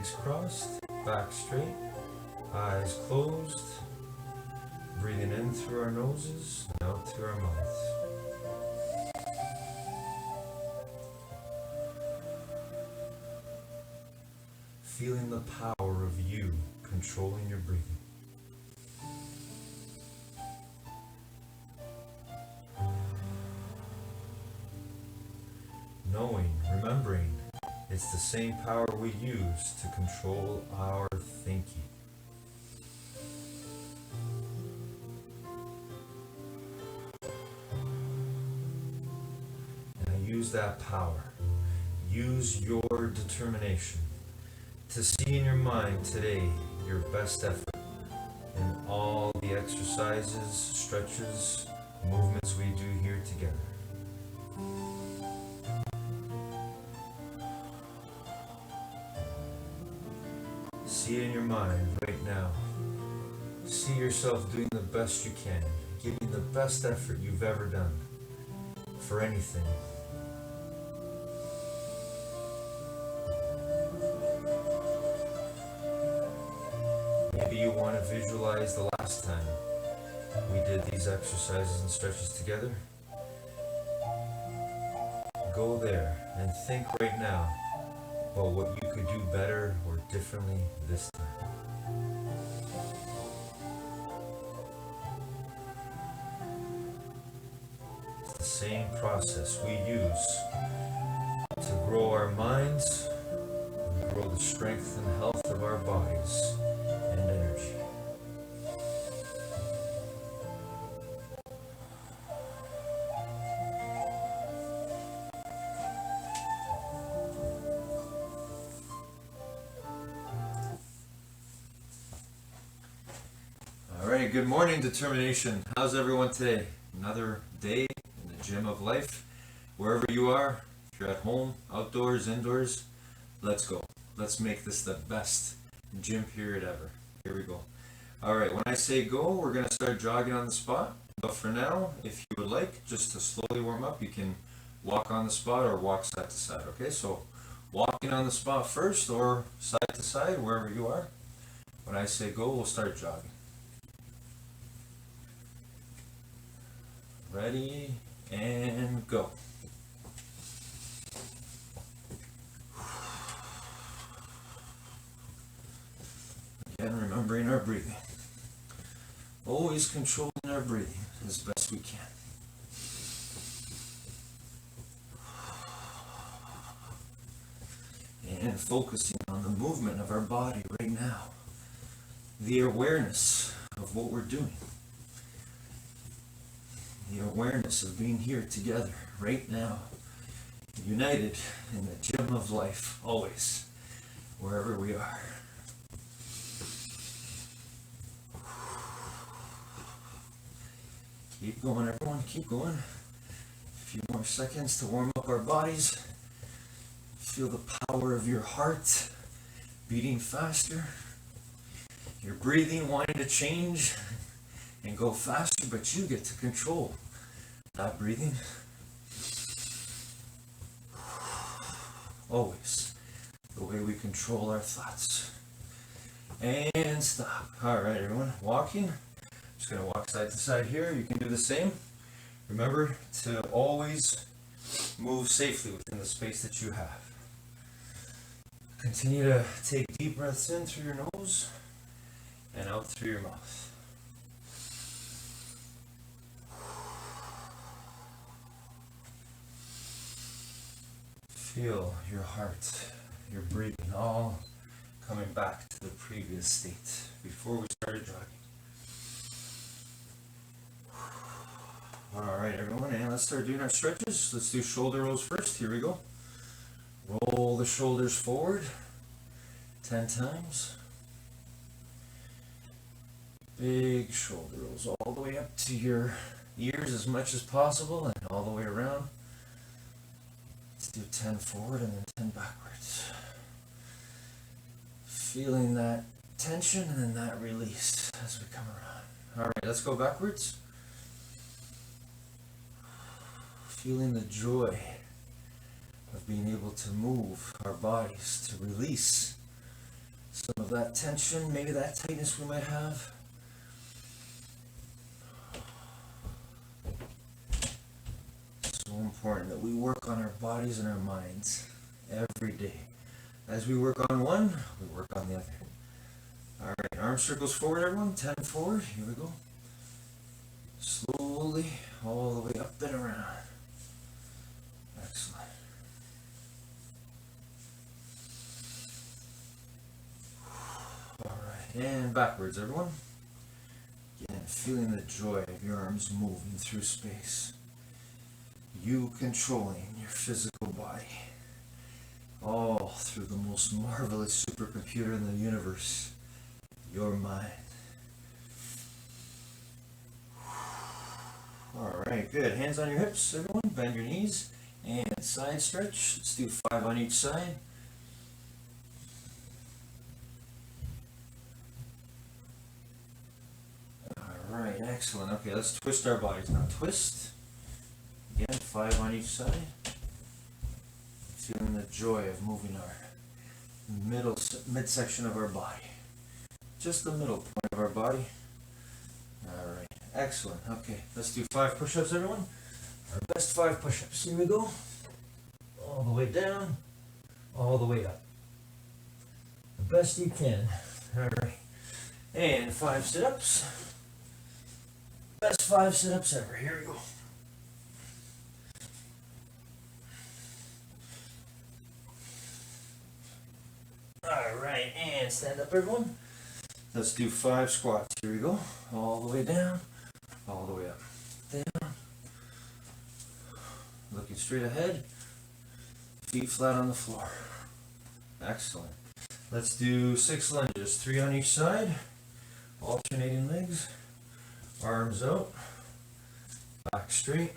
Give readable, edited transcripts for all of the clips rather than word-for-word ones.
Legs crossed, back straight, eyes closed. Breathing in through our noses and out through our mouths. Feeling the power of you controlling your breathing. Knowing, remembering, it's the same power we use to control our thinking. And use that power. Use your determination to see in your mind today your best effort in all the exercises, stretches, movements we do here together. See in your mind right now. See yourself doing the best you can, giving the best effort you've ever done for anything. Maybe you want to visualize the last time we did these exercises and stretches together. Go there and think right now about what you could do better or differently this time. It's the same process we use to grow our minds and grow the strength and health of our bodies and energy. Alright, good morning, determination. How's everyone today? Another day in the gym of life. Wherever you are, if you're at home, outdoors, indoors, let's go. Let's make this the best gym period ever. Here we go. Alright, when I say go, we're going to start jogging on the spot. But for now, if you would like, just to slowly warm up, you can walk on the spot or walk side to side. Okay, so walking on the spot first or side to side, wherever you are. When I say go, we'll start jogging. Ready, and go. Again, remembering our breathing. Always controlling our breathing as best we can. And focusing on the movement of our body right now. The awareness of what we're doing. The awareness of being here together right now, united in the gym of life, always, wherever we are. Keep going, everyone, keep going. A few more seconds to warm up our bodies. Feel the power of your heart beating faster. Your breathing wanting to change and go faster, but you get to control that breathing. Always the way we control our thoughts. And stop. Alright, everyone, walking. Just going to walk side to side here. You can do the same. Remember to always move safely within the space that you have. Continue to take deep breaths in through your nose and out through your mouth. Feel your heart, your breathing, all coming back to the previous state before we started jogging. Alright, everyone, and let's start doing our stretches. Let's do shoulder rolls first. Here we go. Roll the shoulders forward 10 times. Big shoulder rolls all the way up to your ears as much as possible and all the way around. Let's do 10 forward and then 10 backwards. Feeling that tension and then that release as we come around. Alright, let's go backwards. Feeling the joy of being able to move our bodies, to release some of that tension, maybe that tightness we might have. So important that we work on our bodies and our minds every day. As we work on one, we work on the other. All right, arm circles forward, everyone. 10 forward. Here we go. Slowly, all the way up and around. Excellent. All right, and backwards, everyone. Again, feeling the joy of your arms moving through space. You controlling your physical body. All through the most marvelous supercomputer in the universe, your mind. All right, good. Hands on your hips, everyone. Bend your knees and side stretch. Let's do 5 on each side. All right, excellent. Okay, let's twist our bodies now. Twist. Again, 5 on each side. Feeling the joy of moving our midsection of our body. Just the middle point of our body. All right, excellent. Okay, let's do 5 push-ups, everyone. Our best 5 push-ups. Here we go. All the way down, all the way up. The best you can. All right. And 5 sit-ups. Best 5 sit-ups ever. Here we go. Alright, and stand up, everyone. Let's do 5 squats. Here we go. All the way down, all the way up. Down. Looking straight ahead. Feet flat on the floor. Excellent. Let's do 6 lunges, 3 on each side. Alternating legs. Arms out. Back straight.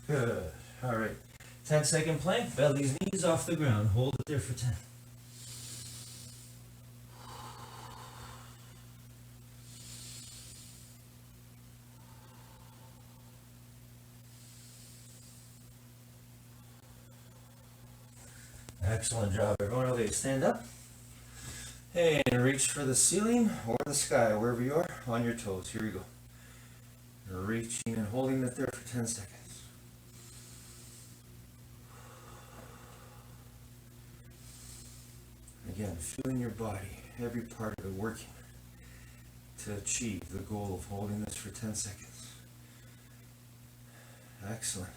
Good. Alright. 10-second plank, belly's knees off the ground. Hold it there for 10. Excellent job, everyone. Okay, stand up. And reach for the ceiling or the sky, wherever you are, on your toes. Here we go. Reaching and holding it there for 10 seconds. Again, feeling your body, every part of it working to achieve the goal of holding this for 10 seconds. Excellent.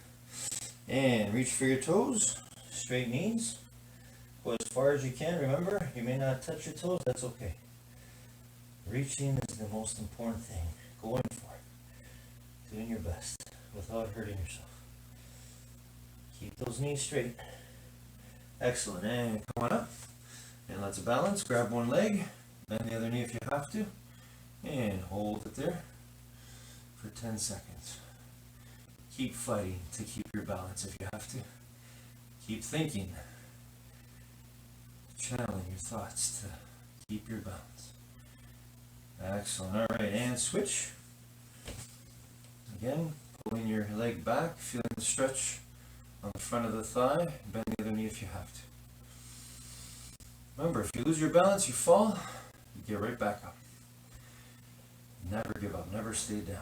And reach for your toes, straight knees. Go as far as you can. Remember, you may not touch your toes, that's okay. Reaching is the most important thing. Going for it. Doing your best without hurting yourself. Keep those knees straight. Excellent. And come on up. And let's balance. Grab one leg, bend the other knee if you have to, and hold it there for 10 seconds. Keep fighting to keep your balance if you have to. Keep thinking. Channeling your thoughts to keep your balance. Excellent. All right, and switch. Again, pulling your leg back, feeling the stretch on the front of the thigh. Bend the other knee if you have to. Remember, if you lose your balance, you fall, you get right back up. Never give up, never stay down.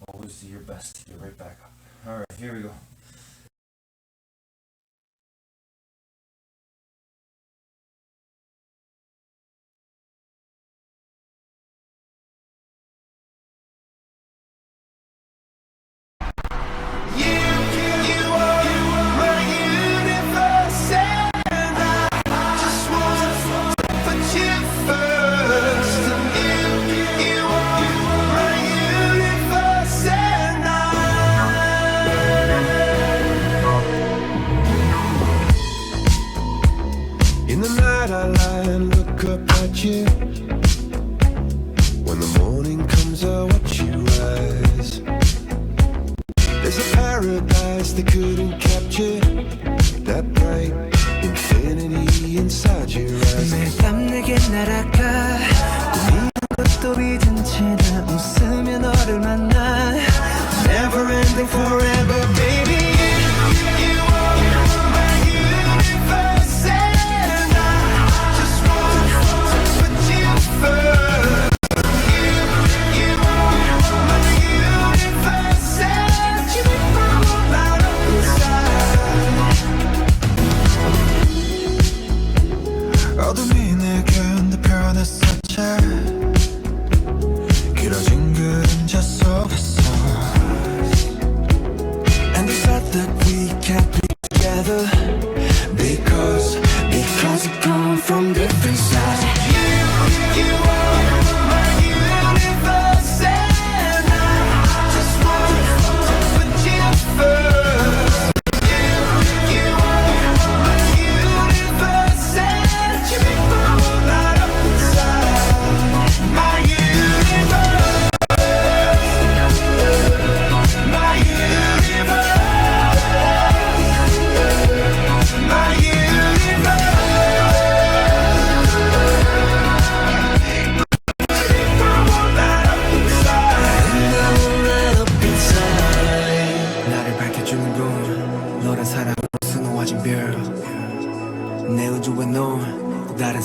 Always do your best to get right back up. All right, here we go.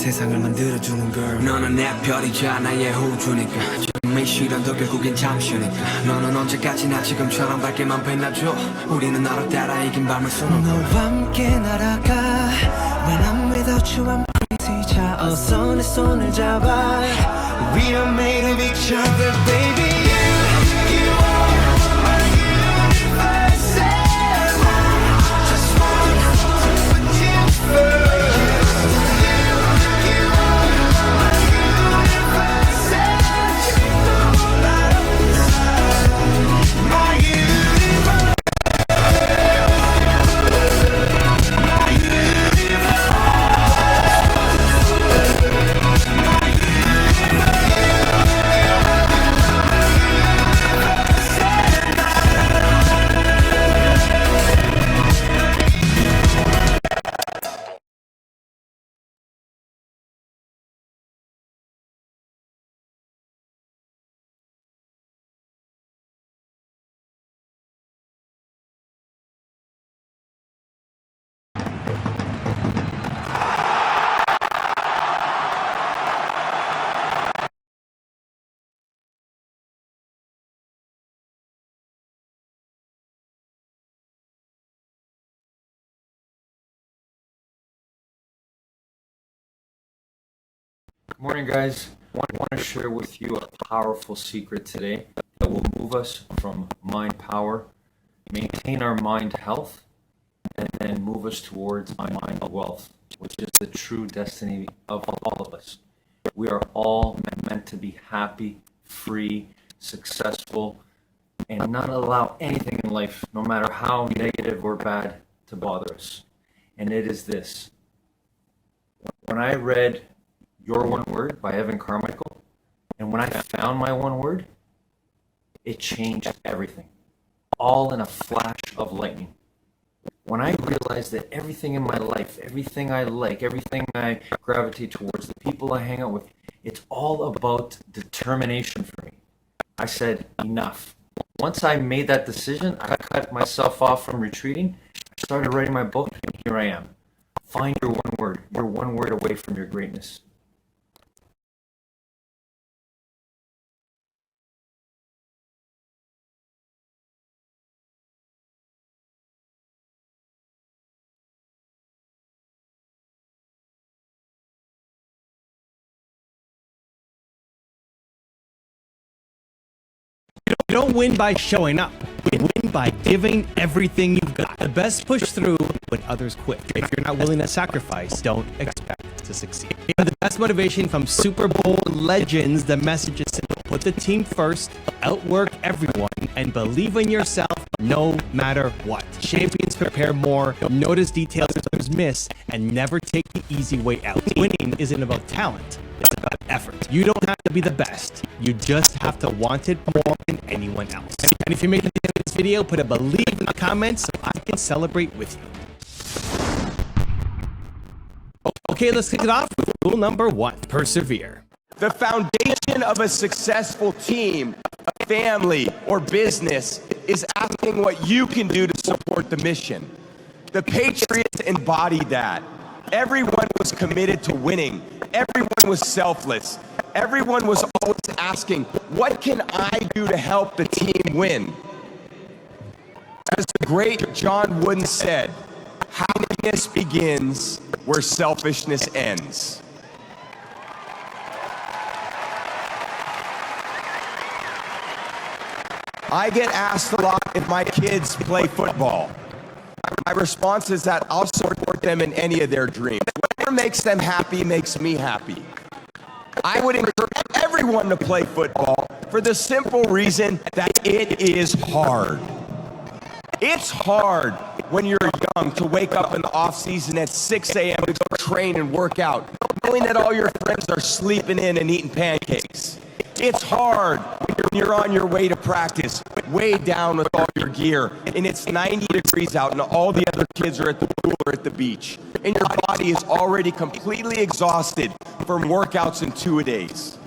세상을 만들어주는 girl. 너는 내 별이자 나의 호주니까. 지금의 시련도 결국엔 잠시니까. 너는 언제까지나 지금처럼 밝게만 빛나줘. 우리는 너로 따라 이긴 밤을 수놓고 너와 함께 날아가. When I'm without you I'm crazy. 자 어서 내 손을 잡아. We are made of each other baby. You are my universe and I just want to put you first. Good morning, guys. I want to share with you a powerful secret today that will move us from mind power, maintain our mind health, and then move us towards mind wealth, which is the true destiny of all of us. We are all meant to be happy, free, successful, and not allow anything in life, no matter how negative or bad, to bother us. And it is this. When I read Your One Word by Evan Carmichael, and when I found my one word, it changed everything, all in a flash of lightning. When I realized that everything in my life, everything I like, everything I gravitate towards, the people I hang out with, it's all about determination for me. I said, enough. Once I made that decision, I cut myself off from retreating. I started writing my book, and here I am. Find your one word. You're one word away from your greatness. You don't win by showing up. You win by giving everything you've got. The best push through when others quit. If you're not willing to sacrifice, don't expect to succeed. The best motivation from Super Bowl legends, the message is simple. Put the team first, outwork everyone, and believe in yourself no matter what. Champions prepare more, notice details others miss, and never take the easy way out. Winning isn't about talent. It's about effort. You don't have to be the best. You just have to want it more than anyone else. And if you make it to the end of this video, put a believe in the comments so I can celebrate with you. Okay, let's kick it off with rule number 1. Persevere. The foundation of a successful team, a family, or business is asking what you can do to support the mission. The Patriots embodied that. Everyone was committed to winning. Everyone was selfless. Everyone was always asking, what can I do to help the team win? As the great John Wooden said, happiness begins where selfishness ends. I get asked a lot if my kids play football. My response is that I'll support them in any of their dreams. Whatever makes them happy makes me happy. I would encourage everyone to play football for the simple reason that it is hard. It's hard when you're young to wake up in the off season at 6 a.m. to go train and work out, knowing that all your friends are sleeping in and eating pancakes. It's hard when you're on your way to practice, weighed down with all your gear, and it's 90 degrees out and all the other kids are at the pool or at the beach, and your body is already completely exhausted from workouts in 2-a-days.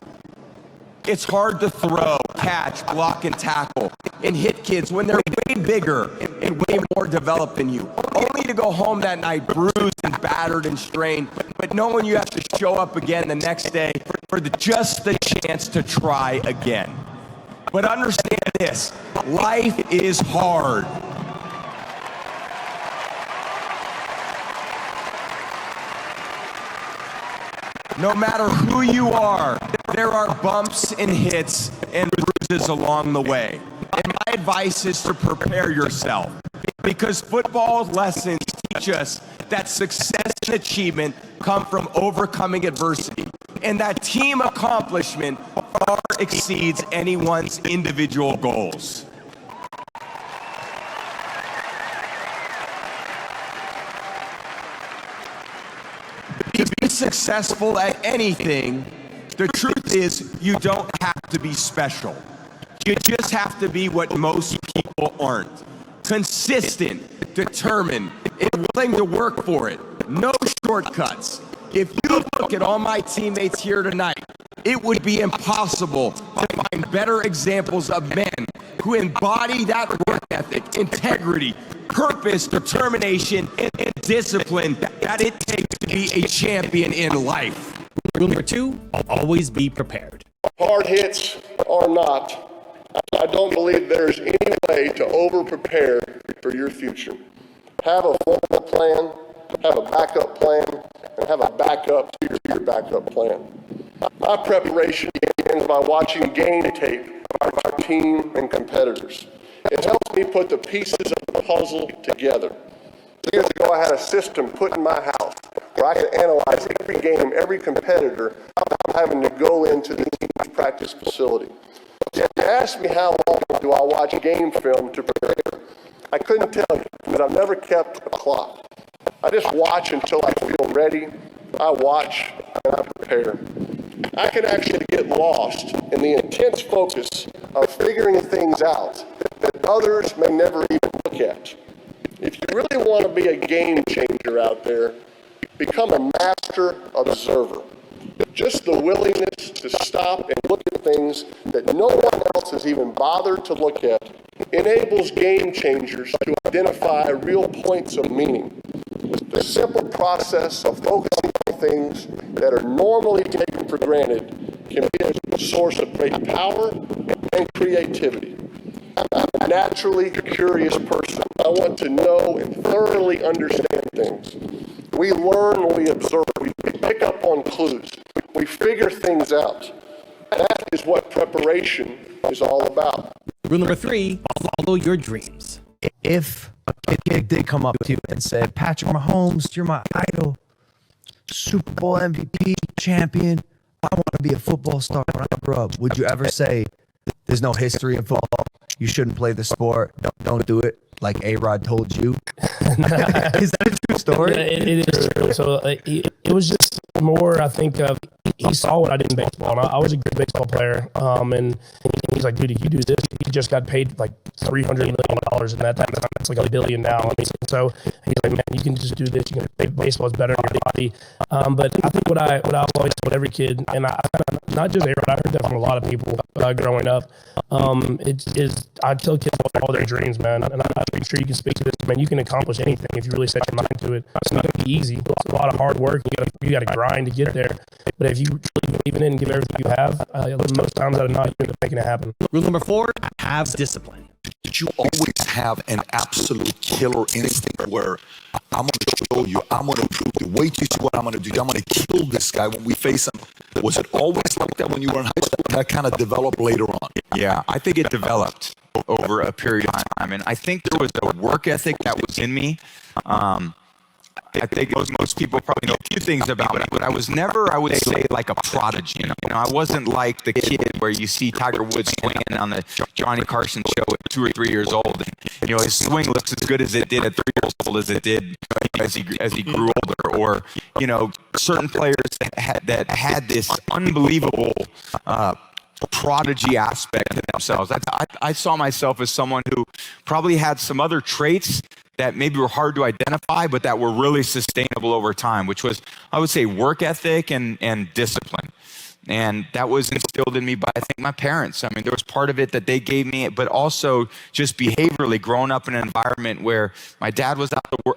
It's hard to throw, catch, block, and tackle, and hit kids when they're way bigger and way more developed than you, only to go home that night bruised and battered and strained, but knowing you have to show up again the next day for just the chance to try again. But understand this, life is hard. No matter who you are, there are bumps and hits and bruises along the way. And my advice is to prepare yourself, because football lessons teach us that success and achievement come from overcoming adversity, and that team accomplishment far exceeds anyone's individual goals. To be successful at anything, the truth is you don't have to be special. You just have to be what most people aren't. Consistent, determined, and willing to work for it. No shortcuts. If you look at all my teammates here tonight, it would be impossible to find better examples of men who embody that work ethic, integrity, purpose, determination, and discipline that it takes to be a champion in life. Rule number 2, always be prepared. Hard hits or not, I don't believe there's any way to over-prepare for your future. Have a formal plan, have a backup plan, and have a backup to your backup plan. My preparation begins by watching game tape of our team and competitors. It helps me put the pieces of the puzzle together. Years ago, I had a system put in my house where I could analyze every game, every competitor, without having to go into the team's practice facility. If you ask me how long do I watch game film to prepare, I couldn't tell you, because I've never kept a clock. I just watch until I feel ready. I watch and I prepare. I can actually get lost in the intense focus of figuring things out that others may never even look at. If you really want to be a game changer out there, become a master observer. Just the willingness to stop and look at things that no one else has even bothered to look at enables game changers to identify real points of meaning. The simple process of focusing on things that are normally taken for granted can be a source of great power and creativity. I'm a naturally curious person. I want to know and thoroughly understand things. We learn when we observe. We pick up on clues. We figure things out. That is what preparation is all about. Rule number 3, follow your dreams. If a kid did come up to you and said, Patrick Mahomes, you're my idol, Super Bowl MVP, champion, I want to be a football star when I grow up, would you ever say, there's no history in football, you shouldn't play the sport, don't do it, like A-Rod told you? Is that a true story? Yeah, it is true. So it was just more, I think, he saw what I did in baseball. And I was a good baseball player. And he's like, dude, if you do this, he just got paid like $300 million. And that time, it's like $1 billion now. I mean, so he's like, man, you can just do this. You can baseball is better in your body. But I think what I always told every kid, and I not just A-Rod, I heard that from a lot of people growing up. I tell kids about all their dreams, man. And I'm sure you can speak to this, man. You can accomplish anything if you really set your mind to it. It's not going to be easy. It's a lot of hard work. You got to grind to get there. But if you really believe in it and give everything you have, most times out of not, you end up making it happen. Rule number 4, have discipline. Did you always have an absolute killer instinct where I'm going to show you, I'm going to prove you, wait to see what I'm going to do, I'm going to kill this guy when we face him? Was it always like that when you were in high school? That kind of developed later on? Yeah, I think it developed over a period of time. And I think there was a work ethic that was in me. I think most people probably know a few things about me, but I was never, I would say, like a prodigy. You know, I wasn't like the kid where you see Tiger Woods swinging on the Johnny Carson show at 2 or 3 years old, and you know his swing looks as good as it did at 3 years old as it did as he grew older. Or you know, certain players that had this unbelievable prodigy aspect to themselves. I saw myself as someone who probably had some other traits that maybe were hard to identify, but that were really sustainable over time, which was, I would say, work ethic and discipline. And that was instilled in me by, I think, my parents. I mean, there was part of it that they gave me, but also just behaviorally growing up in an environment where my dad was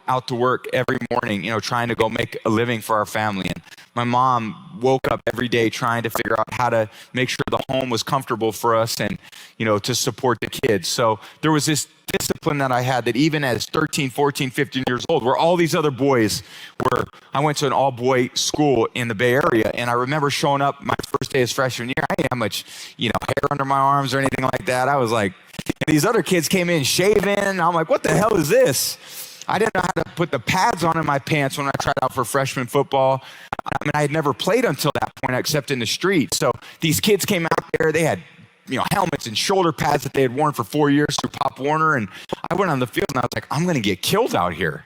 out to work every morning, trying to go make a living for our family. And my mom woke up every day trying to figure out how to make sure the home was comfortable for us and, to support the kids. So there was this discipline that I had that even as 13, 14, 15 years old, where all these other boys I went to an all-boy school in the Bay Area, and I remember showing up my first day as freshman year. I didn't have much, hair under my arms or anything like that. I was like, these other kids came in shaving, and I'm like, what the hell is this? I didn't know how to put the pads on in my pants when I tried out for freshman football. I mean, I had never played until that point except in the street. So these kids came out there, they had helmets and shoulder pads that they had worn for 4 years through Pop Warner. And I went on the field and I was like, I'm going to get killed out here.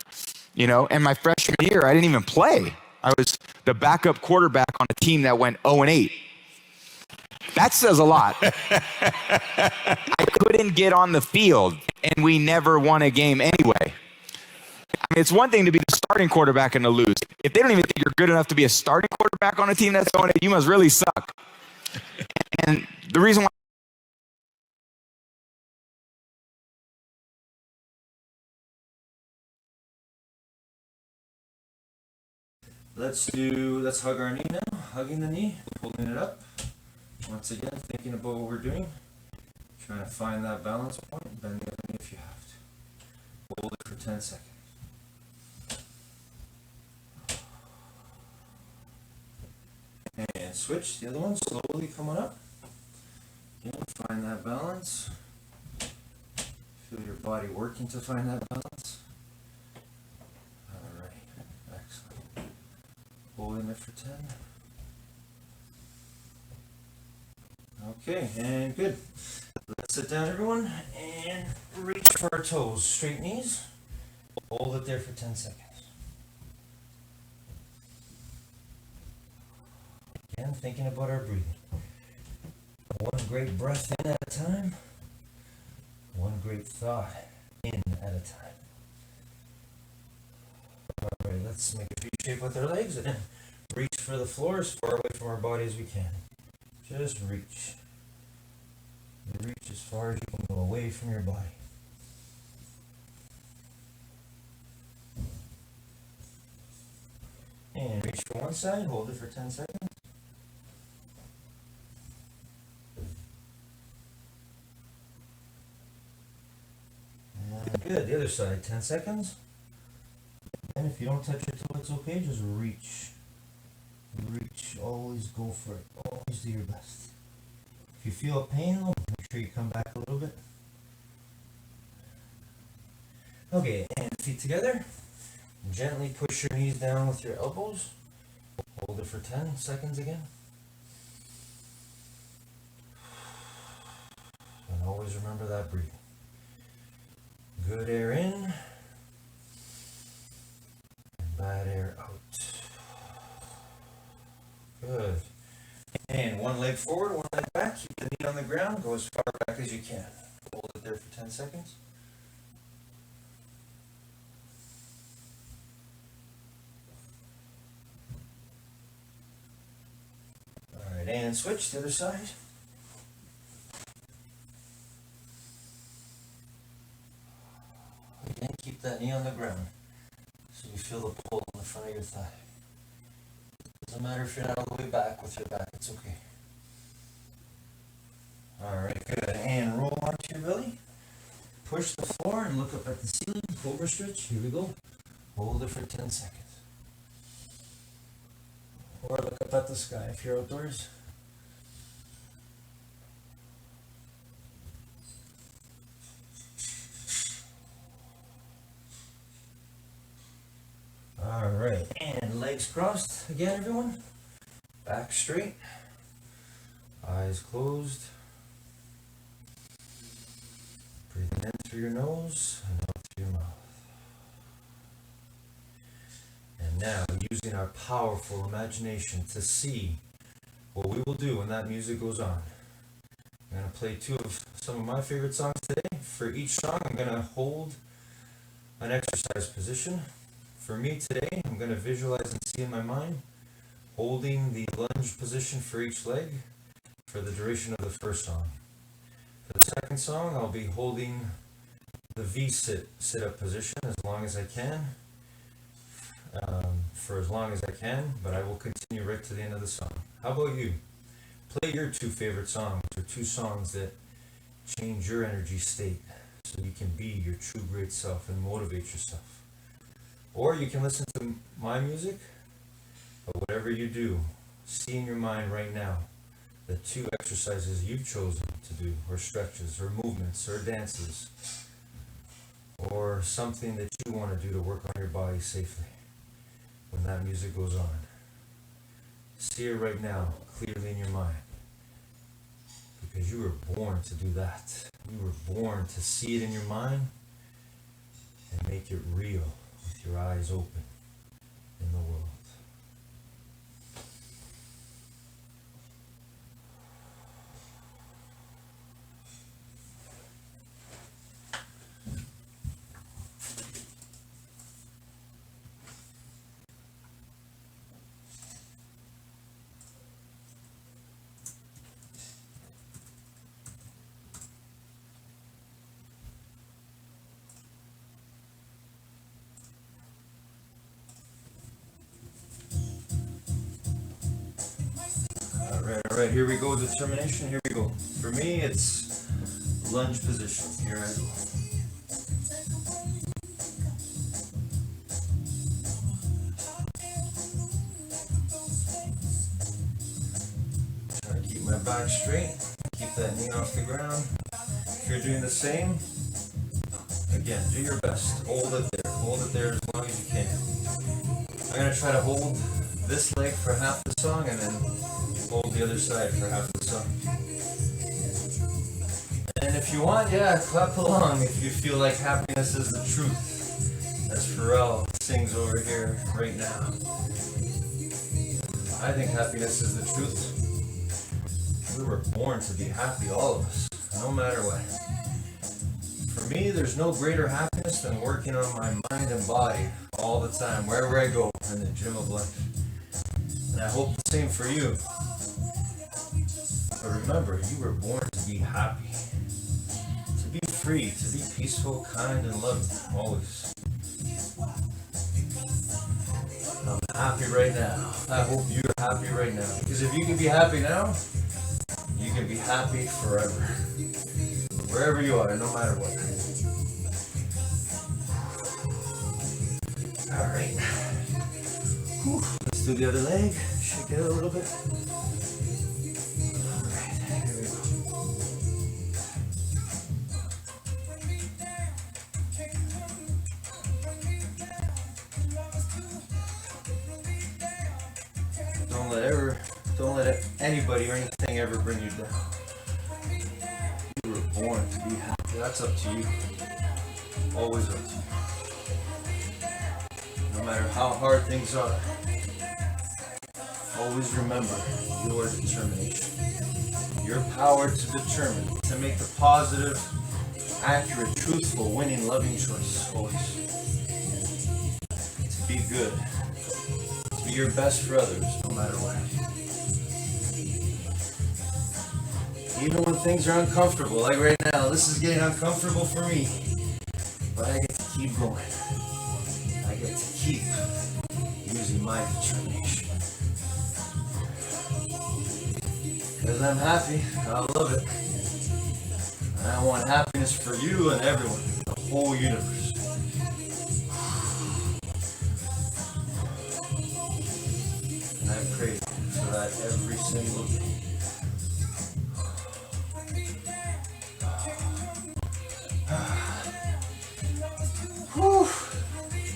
And my freshman year, I didn't even play. I was the backup quarterback on a team that went 0-8. That says a lot. I couldn't get on the field and we never won a game anyway. I mean, it's one thing to be the starting quarterback and to lose. If they don't even think you're good enough to be a starting quarterback on a team that's 0-8, you must really suck. And the reason why Let's hug our knee now. Hugging the knee, holding it up. Once again, thinking about what we're doing. Trying to find that balance point. Bend the other knee if you have to. Hold it for 10 seconds. And switch the other one, slowly coming up. Again, find that balance. Feel your body working to find that balance. Alright, excellent. Holding it for 10. Okay, and good. Let's sit down, everyone, and reach for our toes. Straight knees. Hold it there for 10 seconds. Again, thinking about our breathing. One great breath in at a time. One great thought in at a time. Alright, let's make a V shape with our legs and reach for the floor as far away from our body as we can. Just reach. Reach as far as you can go away from your body. And reach for one side, hold it for 10 seconds. And good, the other side, 10 seconds. And if you don't touch your toe, it's okay, just reach. Reach, always go for it, always do your best. If you feel a pain though, make sure you come back a little bit. Okay, and feet together. Gently push your knees down with your elbows. Hold it for 10 seconds again. And always remember that breathing. Good air in. And bad air out. Good. And one leg forward, one leg back. Keep the knee on the ground. Go as far back as you can. Hold it there for 10 seconds. Alright, and switch to the other side. Again, keep that knee on the ground so you feel the pull on the front of your thigh. Doesn't matter if you're not all the way back with your back, it's okay. Alright, good. And roll onto your belly. Push the floor and look up at the ceiling. Cobra stretch. Here we go. Hold it for 10 seconds. Or look up at the sky if you're outdoors. Alright, and legs crossed again, everyone. Back straight. Eyes closed. Breathing in through your nose and out through your mouth. And now, using our powerful imagination to see what we will do when that music goes on. I'm going to play some of my favorite songs today. For each song, I'm going to hold an exercise position. For me today, I'm going to visualize and see in my mind holding the lunge position for each leg for the duration of the first song. For the second song, I'll be holding the V sit-up position as long as I can, for as long as I can, but I will continue right to the end of the song. How about you? Play your 2 favorite songs, or 2 songs that change your energy state so you can be your true great self and motivate yourself. Or you can listen to my music, but whatever you do, see in your mind right now the 2 exercises you've chosen to do, or stretches, or movements, or dances, or something that you want to do to work on your body safely when that music goes on. See it right now, clearly in your mind. Because you were born to do that. You were born to see it in your mind and make it real with your eyes open in the world. All right, here we go, determination, here we go. For me, it's lunge position. Here I go. Try to keep my back straight, keep that knee off the ground. If you're doing the same, again, do your best. Hold it there as long as you can. I'm gonna try to hold this leg for half the song and then hold the other side for half the song. And if you want, yeah, clap along if you feel like happiness is the truth, as Pharrell sings over here right now. I think happiness is the truth. We were born to be happy, all of us, no matter what. For me, there's no greater happiness than working on my mind and body all the time, wherever I go in the gym of life. And I hope the same for you. But remember, you were born to be happy, to be free, to be peaceful, kind, and loving, always. I'm happy right now. I hope you're happy right now. Because if you can be happy now, you can be happy forever. Wherever you are, no matter what. Alright. Let's do the other leg. Shake it a little bit. Don't let anybody or anything ever bring you down. You were born to be happy. That's up to you. Always up to you. No matter how hard things are, always remember your determination. Your power to determine, to make the positive, accurate, truthful, winning, loving choice. Always. To be good. To be your best for others, no matter what. Even when things are uncomfortable, like right now, this is getting uncomfortable for me. But I get to keep going. I get to keep using my determination. Because I'm happy, I love it. And I want happiness for you and everyone, the whole universe. And I pray for that every single day. Whew.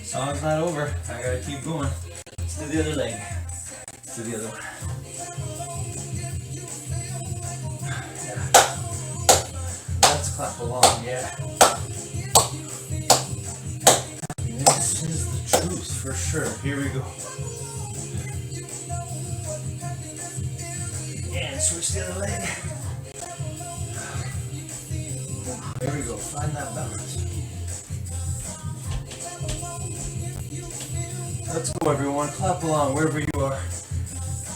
Song's not over. I gotta keep going. Let's do the other leg. Let's do the other one. Yeah. Let's clap along, yeah. This is the truth for sure. Here we go. And switch the other leg. There we go. Find that balance. Let's go, everyone. Clap along wherever you are.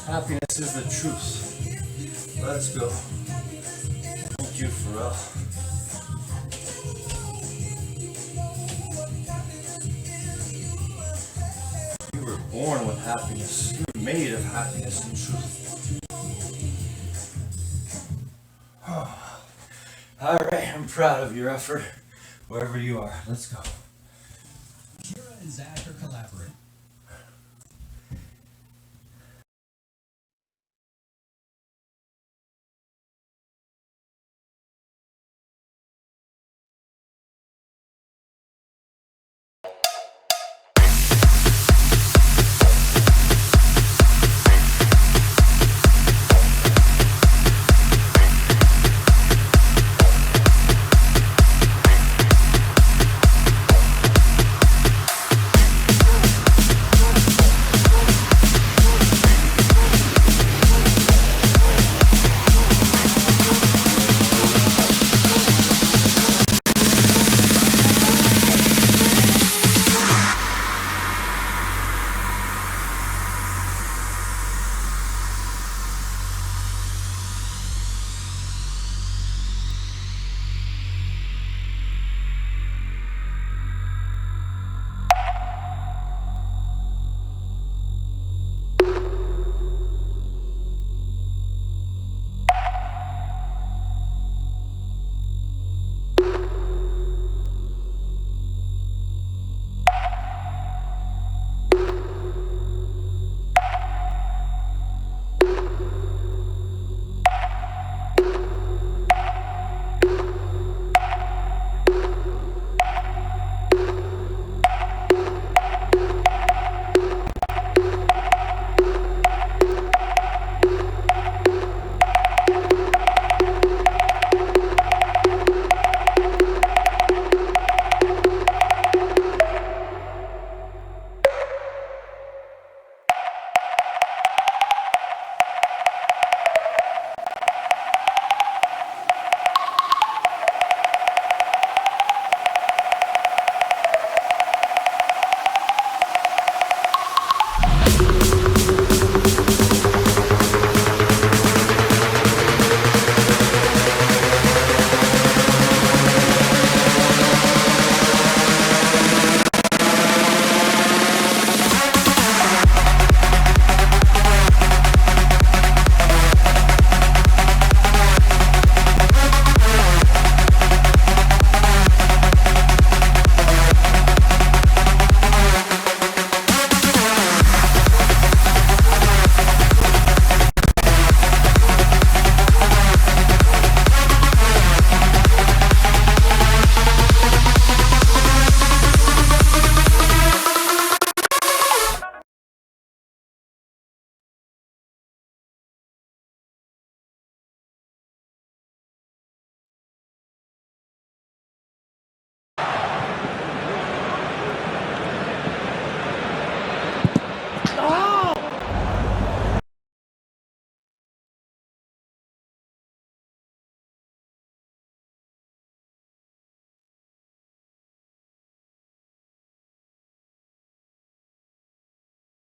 Happiness is the truth. Let's go. Thank you, Pharrell. You were born with happiness. You were made of happiness and truth. All right, I'm proud of your effort, wherever you are. Let's go. Kira and Zach are collaborating.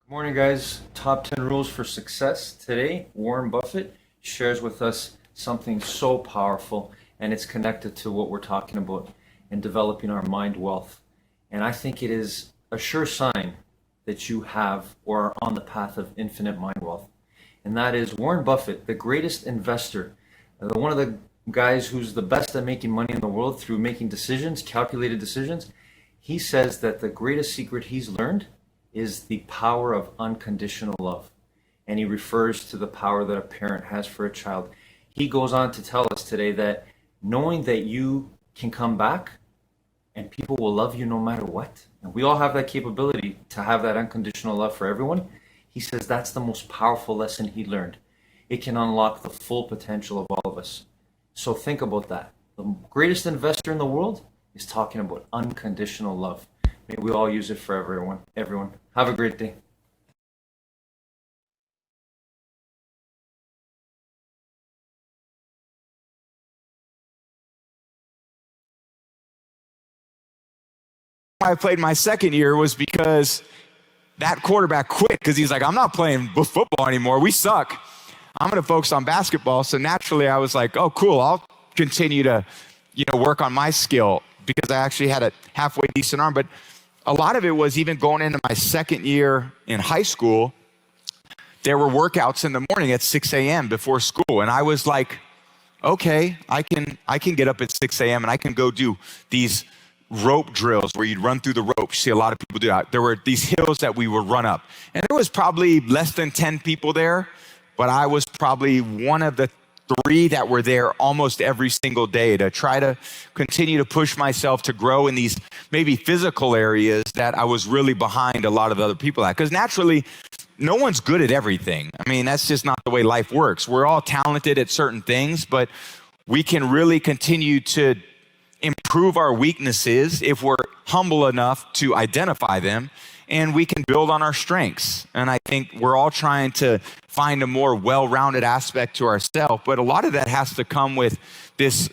Good morning, guys. Top 10 rules for success. Today, Warren Buffett shares with us something so powerful, and it's connected to what we're talking about in developing our mind wealth. And I think it is a sure sign that you have or are on the path of infinite mind wealth. And that is Warren Buffett, the greatest investor, one of the guys who's the best at making money in the world through making decisions, calculated decisions. He says that the greatest secret he's learned is the power of unconditional love. And he refers to the power that a parent has for a child. He goes on to tell us today that knowing that you can come back and people will love you no matter what, and we all have that capability to have that unconditional love for everyone, he says that's the most powerful lesson he learned. It can unlock the full potential of all of us. So think about that. The greatest investor in the world is talking about unconditional love. May we all use it for everyone. Have a great day. I played my second year was because that quarterback quit because he's like, I'm not playing football anymore. We suck. I'm going to focus on basketball. So naturally, I was like, oh, cool. I'll continue to, work on my skill because I actually had a halfway decent arm. But a lot of it was even going into my second year in high school, there were workouts in the morning at 6 a.m. before school. And I was like, okay, I can get up at 6 a.m. and I can go do these rope drills where you'd run through the rope. You see a lot of people do that. There were these hills that we would run up. And there was probably less than 10 people there, but I was probably one of the 3 that were there almost every single day to try to continue to push myself to grow in these maybe physical areas that I was really behind a lot of the other people at. Because naturally, no one's good at everything. I mean, that's just not the way life works. We're all talented at certain things, but we can really continue to improve our weaknesses if we're humble enough to identify them, and we can build on our strengths. And I think we're all trying to find a more well-rounded aspect to ourselves, but a lot of that has to come with this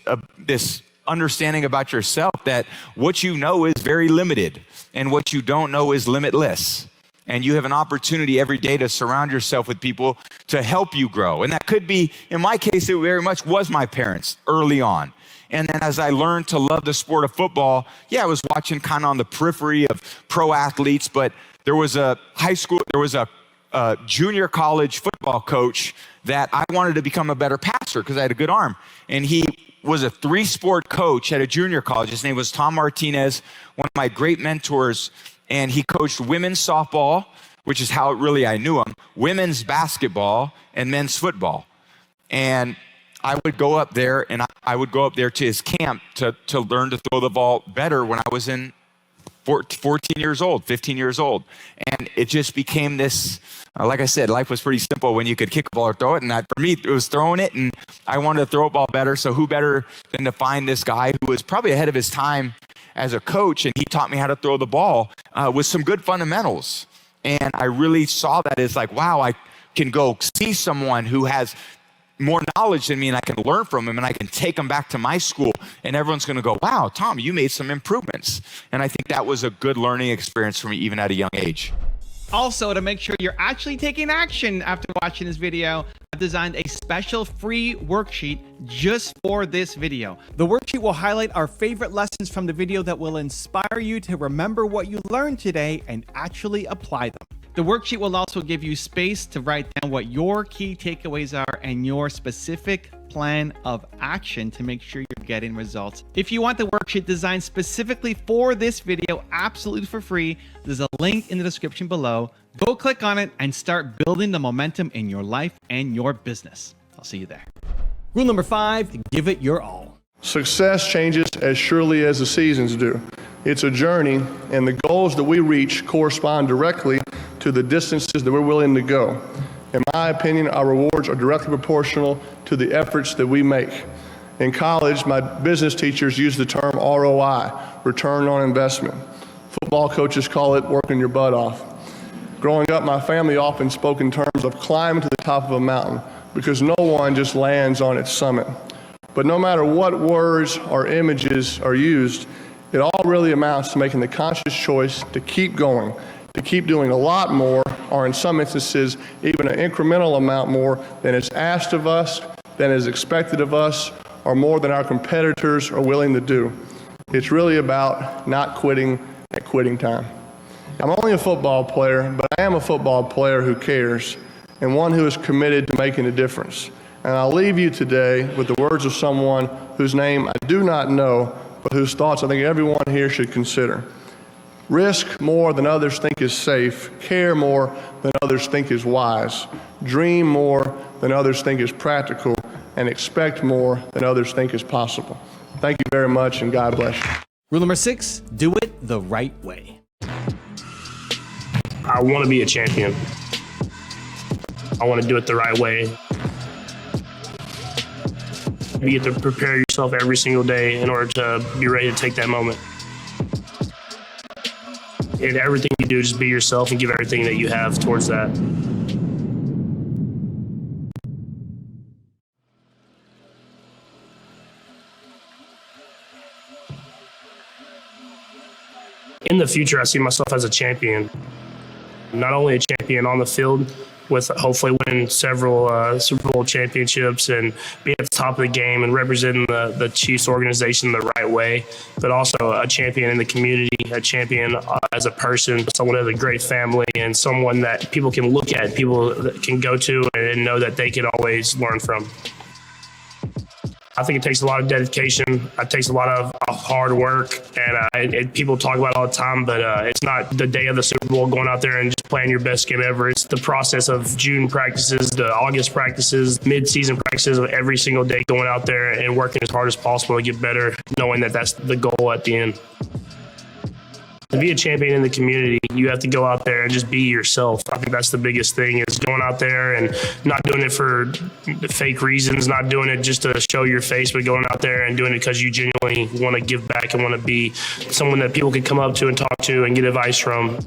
understanding about yourself that what you know is very limited and what you don't know is limitless. And you have an opportunity every day to surround yourself with people to help you grow. And that could be, in my case, it very much was my parents early on. And then as I learned to love the sport of football, I was watching kind of on the periphery of pro athletes, but there was a junior college football coach that I wanted to become a better passer because I had a good arm. And he was a 3-sport coach at a junior college. His name was Tom Martinez, one of my great mentors. And he coached women's softball, which is how really I knew him, women's basketball, and men's football. And I would go up there, and I would go up there to his camp to learn to throw the ball better when I was in 14 years old, 15 years old. And it just became this, like I said, life was pretty simple when you could kick a ball or throw it. And for me, it was throwing it, and I wanted to throw a ball better. So who better than to find this guy who was probably ahead of his time as a coach, and he taught me how to throw the ball with some good fundamentals. And I really saw that as like, wow, I can go see someone who has more knowledge than me, and I can learn from him, and I can take him back to my school, and everyone's going to go, wow, Tom, you made some improvements. And I think that was a good learning experience for me, even at a young age. Also, to make sure you're actually taking action after watching this video, I've designed a special free worksheet just for this video. The worksheet will highlight our favorite lessons from the video that will inspire you to remember what you learned today and actually apply them. The worksheet will also give you space to write down what your key takeaways are and your specific plan of action to make sure you're getting results. If you want the worksheet designed specifically for this video, absolutely for free, there's a link in the description below. Go click on it and start building the momentum in your life and your business. I'll see you there. Rule number 5, give it your all. Success changes as surely as the seasons do. It's a journey, and the goals that we reach correspond directly to the distances that we're willing to go. In my opinion, our rewards are directly proportional to the efforts that we make. In college, my business teachers use the term ROI, return on investment. Football coaches call it working your butt off. Growing up, my family often spoke in terms of climbing to the top of a mountain, because no one just lands on its summit. But no matter what words or images are used, it all really amounts to making the conscious choice to keep going, to keep doing a lot more, or in some instances, even an incremental amount more than is asked of us, than is expected of us, or more than our competitors are willing to do. It's really about not quitting at quitting time. I'm only a football player, but I am a football player who cares, and one who is committed to making a difference. And I'll leave you today with the words of someone whose name I do not know, but whose thoughts I think everyone here should consider. Risk more than others think is safe, care more than others think is wise, dream more than others think is practical, and expect more than others think is possible. Thank you very much, and God bless you. Rule number 6, do it the right way. I want to be a champion. I want to do it the right way. You get to prepare yourself every single day in order to be ready to take that moment. In everything you do, just be yourself and give everything that you have towards that. In the future, I see myself as a champion. not only a champion on the field, with hopefully winning several Super Bowl championships and being at the top of the game and representing the Chiefs organization the right way, but also a champion in the community, a champion as a person, someone that has a great family, and someone that people can look at, people that can go to and know that they can always learn from. I think it takes a lot of dedication. It takes a lot of hard work, and people talk about it all the time, but it's not the day of the Super Bowl going out there and just playing your best game ever. It's the process of June practices, the August practices, mid-season practices, of every single day going out there and working as hard as possible to get better, knowing that that's the goal at the end. To be a champion in the community, you have to go out there and just be yourself. I think that's the biggest thing, is going out there and not doing it for fake reasons, not doing it just to show your face, but going out there and doing it because you genuinely want to give back and want to be someone that people can come up to and talk to and get advice from.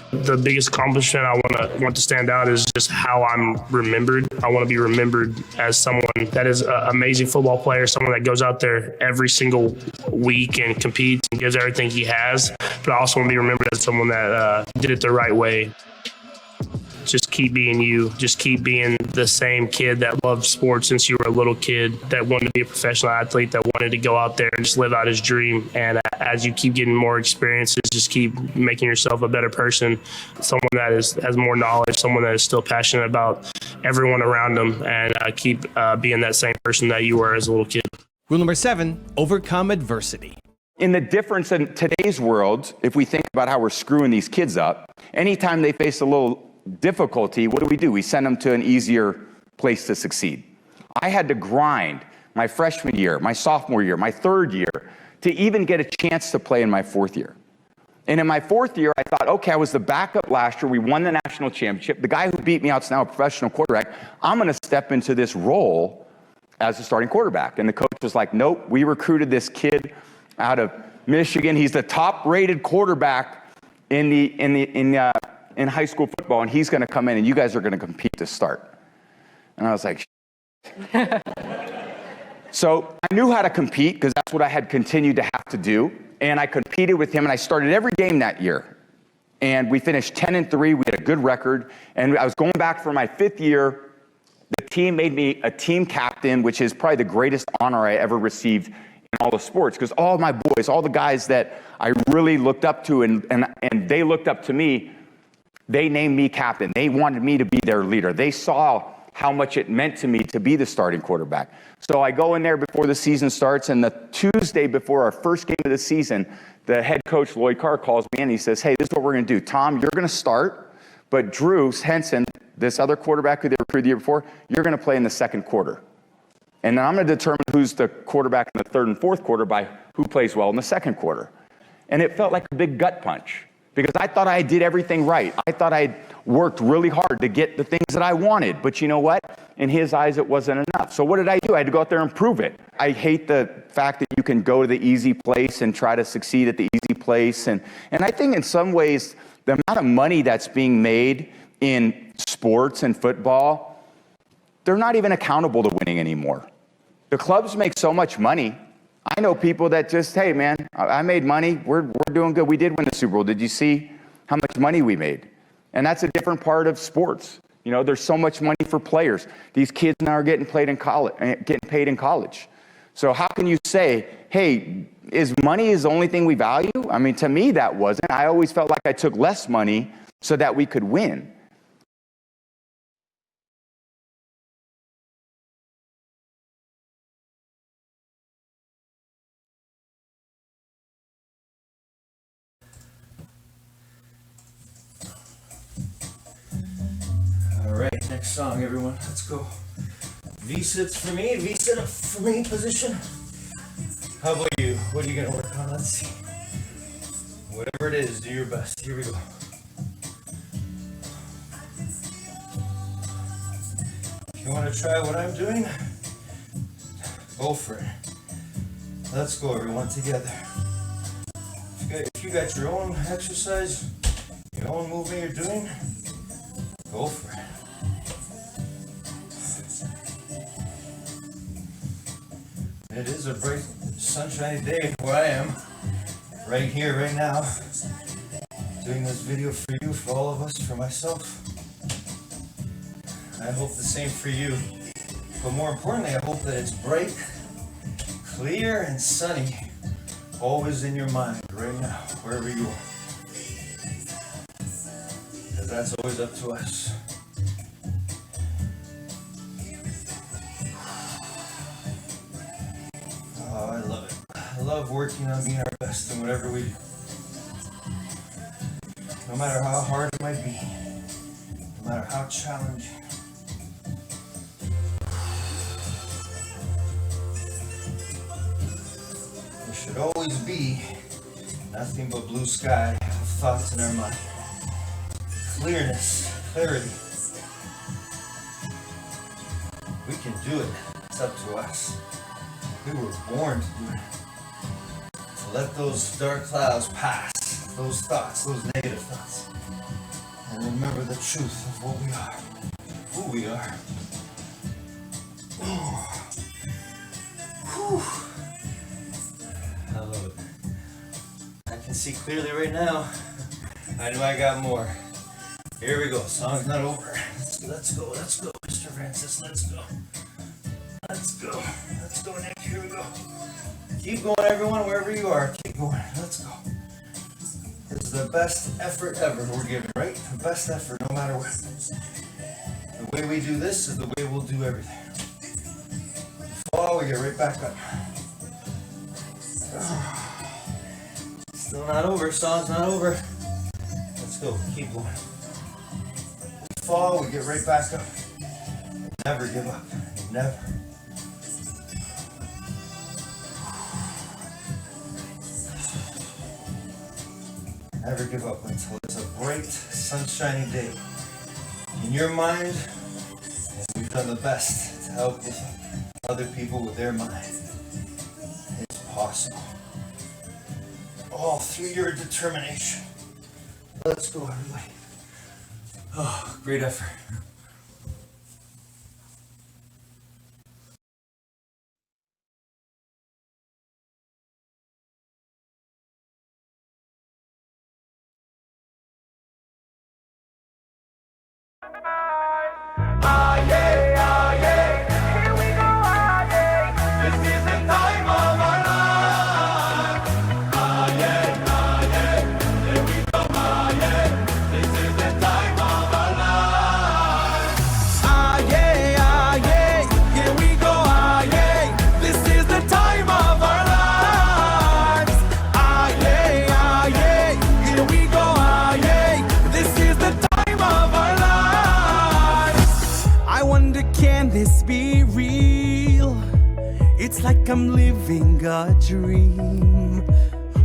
The biggest accomplishment I want to stand out is just how I'm remembered. I want to be remembered as someone that is an amazing football player, someone that goes out there every single week and competes and gives everything he has. But I also want to be remembered as someone that did it the right way. Just keep being you. Just keep being the same kid that loved sports since you were a little kid, that wanted to be a professional athlete, that wanted to go out there and just live out his dream. And as you keep getting more experiences, just keep making yourself a better person, someone that has more knowledge, someone that is still passionate about everyone around them, and keep being that same person that you were as a little kid. Rule number 7, overcome adversity. In the difference in today's world, if we think about how we're screwing these kids up, anytime they face a little difficulty, what do? We send them to an easier place to succeed. I had to grind my freshman year, my sophomore year, my third year, to even get a chance to play in my fourth year. And in my fourth year, I thought, okay, I was the backup last year. We won the national championship. The guy who beat me out is now a professional quarterback. I'm going to step into this role as a starting quarterback. And the coach was like, nope, we recruited this kid out of Michigan. He's the top-rated quarterback in high school football, and he's going to come in, and you guys are going to compete to start. And I was like, so I knew how to compete because that's what I had continued to have to do. And I competed with him, and I started every game that year. And we finished 10-3. We had a good record. And I was going back for my fifth year. The team made me a team captain, which is probably the greatest honor I ever received in all the sports, because all my boys, all the guys that I really looked up to and they looked up to me, they named me captain. They wanted me to be their leader. They saw how much it meant to me to be the starting quarterback. So I go in there before the season starts, and the Tuesday before our first game of the season, the head coach, Lloyd Carr, calls me in and he says, hey, this is what we're going to do. Tom, you're going to start, but Drew Henson, this other quarterback who they recruited the year before, you're going to play in the second quarter. And then I'm going to determine who's the quarterback in the third and fourth quarter by who plays well in the second quarter. And it felt like a big gut punch, because I thought I did everything right. I thought I worked really hard to get the things that I wanted. But you know what? In his eyes, it wasn't enough. So what did I do? I had to go out there and prove it. I hate the fact that you can go to the easy place and try to succeed at the easy place. And I think in some ways, the amount of money that's being made in sports and football, they're not even accountable to winning anymore. The clubs make so much money. I know people that just, hey, man, I made money. We're doing good. We did win the Super Bowl. Did you see how much money we made? And that's a different part of sports. You know, there's so much money for players. These kids now are getting paid in college. So how can you say, hey, is money the only thing we value? I mean, to me, that wasn't. I always felt like I took less money so that we could win. Alright, next song, everyone. Let's go. V-sits for me, V-sit up for me position. How about you? What are you going to work on? Let's see. Whatever it is, do your best. Here we go. If you want to try what I'm doing, go for it. Let's go, everyone, together. If you got your own exercise, your own movement you're doing, go for it. It is a bright, sunshiny day where I am, right here, right now. doing this video for you, for all of us, for myself. I hope the same for you. But more importantly, I hope that it's bright, clear, and sunny, always in your mind, right now, wherever you are. Because that's always up to us. Oh, I love it. I love working on being our best in whatever we do. No matter how hard it might be, no matter how challenging. There should always be nothing but blue sky of thoughts in our mind. Clearness, clarity. We can do it. It's up to us. We were born to do it. To let those dark clouds pass, those thoughts, those negative thoughts. And remember the truth of what we are, who we are. Whew. I love it. I can see clearly right now. I know I got more. Here we go. Song's not over. Let's go, Mr. Francis. Let's go. Let's go. Let's go, Nick. Here we go. Keep going, everyone, wherever you are. Keep going. Let's go. This is the best effort ever we're giving, right? The best effort, no matter what. The way we do this is the way we'll do everything. Fall, we get right back up. Still not over. Song's not over. Let's go. Keep going. Fall, we get right back up. Never give up. Never. Never give up until it's a bright, sunshiny day. In your mind, and we've done the best to help other people with their mind. It's possible. All through your determination. Let's go, everybody. Oh, great effort. It's like I'm living a dream,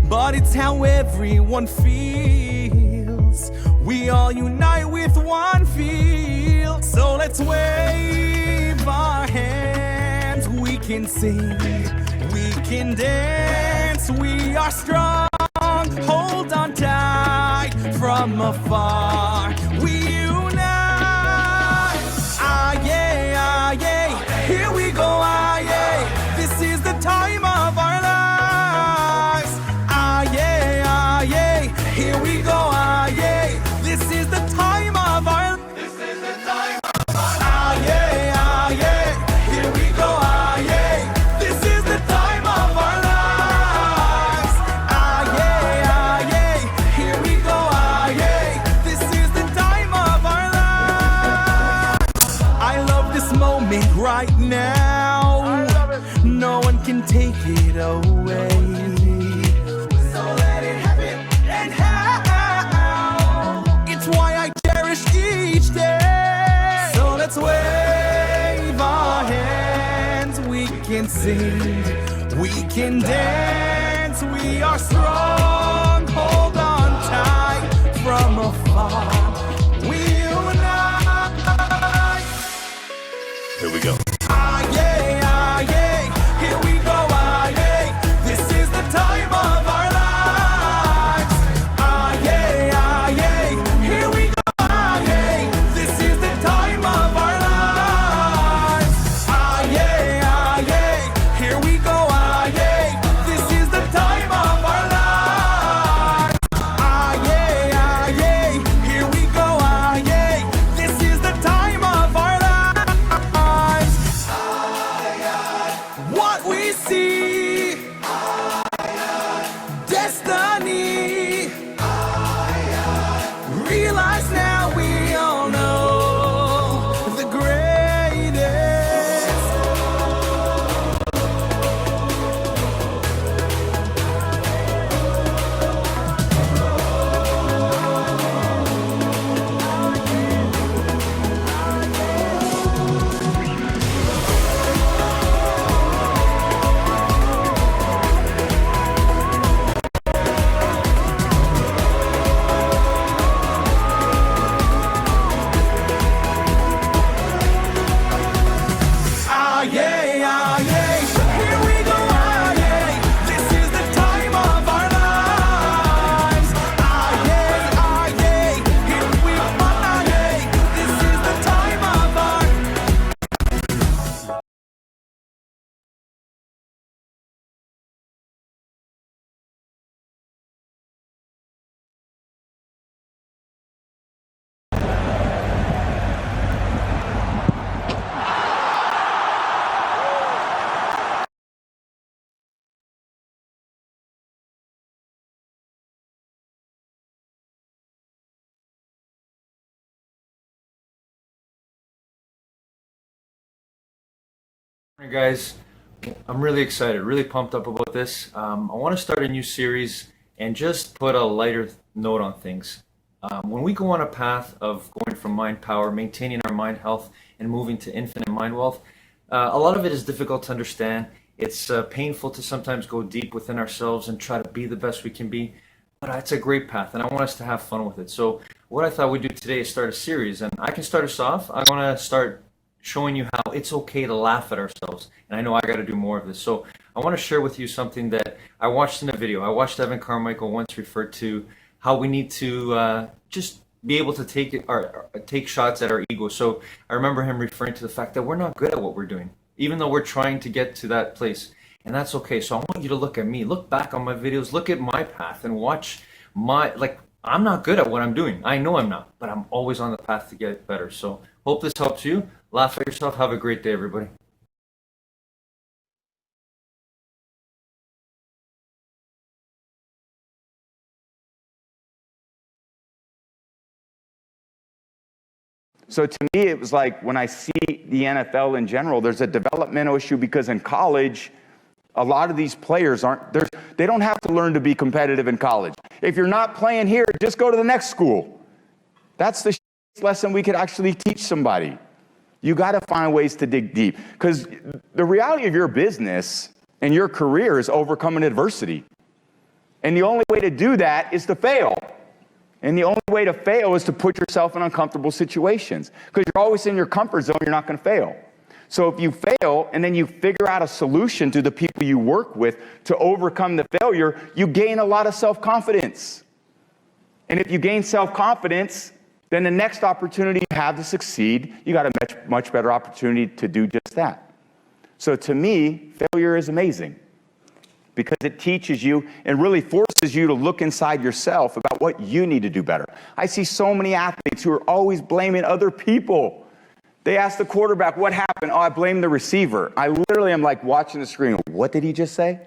but it's how everyone feels. We all unite with one feel. So let's wave our hands. We can sing, we can dance. We are strong, hold on tight. From afar we unite. Ah yeah, ah yeah, here we go, ah yeah. This is the time of our lives. Ah yeah, here we go, ah yeah. This is the time of our. This is the time of our. Ah yeah, here we go, ah yeah. This is the time of our lives. Ah yeah, here we go, ah yeah. This is the time of our lives. I love this moment right now. No one can take it away. So let it happen and how. It's why I cherish each day. So let's wave our hands. We can sing, we can dance. We are strong, hold on tight. From afar we unite. Here we go. Ah yeah, here we go, ah yeah. This is the time of our lives. Ah yeah, here we go, ah yeah. This is the time of our lives. Ah yeah, here we go, ah yeah. This is the time of our lives. Ah yeah, what we see. Destiny. Realize now we all know the greatest. Ah, yeah, ah, yeah. Here we go, ah, yeah. This is the time of our lives. Ah, yeah, ah, yeah. Here we go, ah, yeah. This is the time of our Morning, guys. I'm really excited, really pumped up about this. I want to start a new series and just put a lighter note on things. When we go on a path of going from mind power, maintaining our mind health, and moving to infinite mind wealth, a lot of it is difficult to understand. It's painful to sometimes go deep within ourselves and try to be the best we can be, but it's a great path, and I want us to have fun with it. So what I thought we'd do today is start a series, and I can start us off. I want to start showing you how it's okay to laugh at ourselves. And I know I got to do more of this. So I want to share with you something that I watched in a video. I watched Evan Carmichael once refer to how we need to just be able to take shots at our ego. So I remember him referring to the fact that we're not good at what we're doing, even though we're trying to get to that place. And that's okay. So I want you to look at me, look back on my videos, look at my path and watch I'm not good at what I'm doing. I know I'm not, but I'm always on the path to get better. So hope this helps you. Laugh at yourself. Have a great day, everybody. So to me, it was like when I see the NFL in general, there's a developmental issue because in college, a lot of these players they don't have to learn to be competitive in college. If you're not playing here, just go to the next school. That's the lesson we could actually teach somebody. You got to find ways to dig deep because the reality of your business and your career is overcoming adversity. And the only way to do that is to fail. And the only way to fail is to put yourself in uncomfortable situations. Because you're always in your comfort zone, you're not going to fail. So if you fail and then you figure out a solution to the people you work with to overcome the failure, you gain a lot of self-confidence. And if you gain self-confidence, then the next opportunity you have to succeed, you got a much better opportunity to do just that. So to me, failure is amazing. Because it teaches you and really forces you to look inside yourself about what you need to do better. I see so many athletes who are always blaming other people. They ask the quarterback, what happened? Oh, I blame the receiver. I literally am like watching the screen. What did he just say?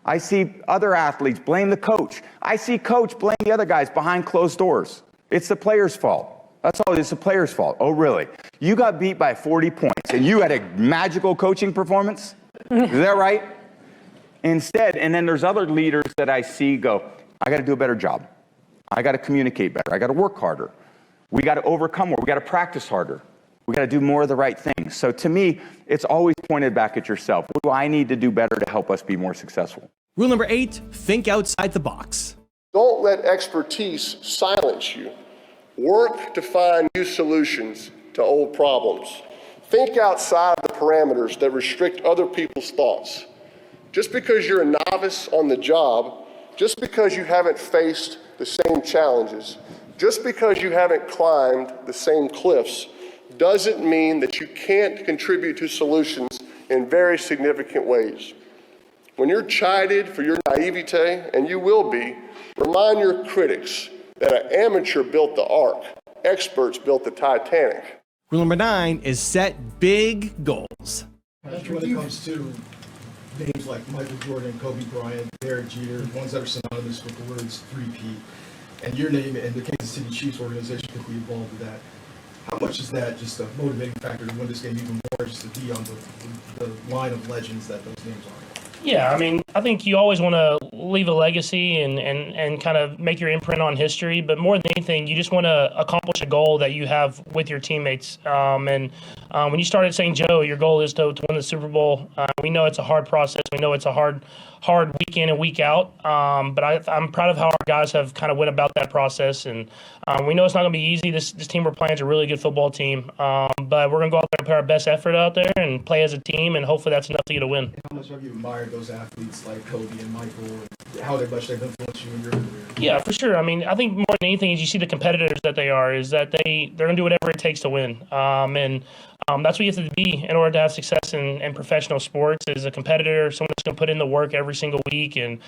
I see other athletes blame the coach. I see coach blame the other guys behind closed doors. It's the player's fault. That's all. It's the player's fault. Oh, really? You got beat by 40 points and you had a magical coaching performance? Is that right? Instead, and then there's other leaders that I see go, I got to do a better job. I got to communicate better. I got to work harder. We got to overcome more. We got to practice harder. We got to do more of the right things. So to me, it's always pointed back at yourself. What do I need to do better to help us be more successful? Rule number 8, think outside the box. Don't let expertise silence you. Work to find new solutions to old problems. Think outside the parameters that restrict other people's thoughts. Just because you're a novice on the job, just because you haven't faced the same challenges, just because you haven't climbed the same cliffs, doesn't mean that you can't contribute to solutions in very significant ways. When you're chided for your naivete, and you will be, remind your critics that an amateur built the Ark, experts built the Titanic. Rule number 9 is set big goals. Patrick, when it comes to names like Michael Jordan, Kobe Bryant, Derek Jeter, ones that are synonymous with the words 3P, and your name and the Kansas City Chiefs organization could be involved with that, how much is that just a motivating factor to win this game even more, just to be on the line of legends that those names are? Yeah, I mean, I think you always want to leave a legacy and kind of make your imprint on history. But more than anything, you just want to accomplish a goal that you have with your teammates. When you started saying, Joe, your goal is to win the Super Bowl, we know it's a hard process. We know it's a hard week in and week out. But I'm proud of how our guys have kind of went about that process. And we know it's not going to be easy. This team we're playing is a really good football team. But we're going to go out there and put our best effort out there and play as a team, and hopefully that's enough for you to win. How much have you admired those athletes like Kobe and Michael, and how much they've influenced you in your career? Yeah, for sure. I mean, I think more than anything is you see the competitors that they are, is that they're going to do whatever it takes to win. That's what you have to be in order to have success in professional sports, is a competitor, someone that's going to put in the work every single week. And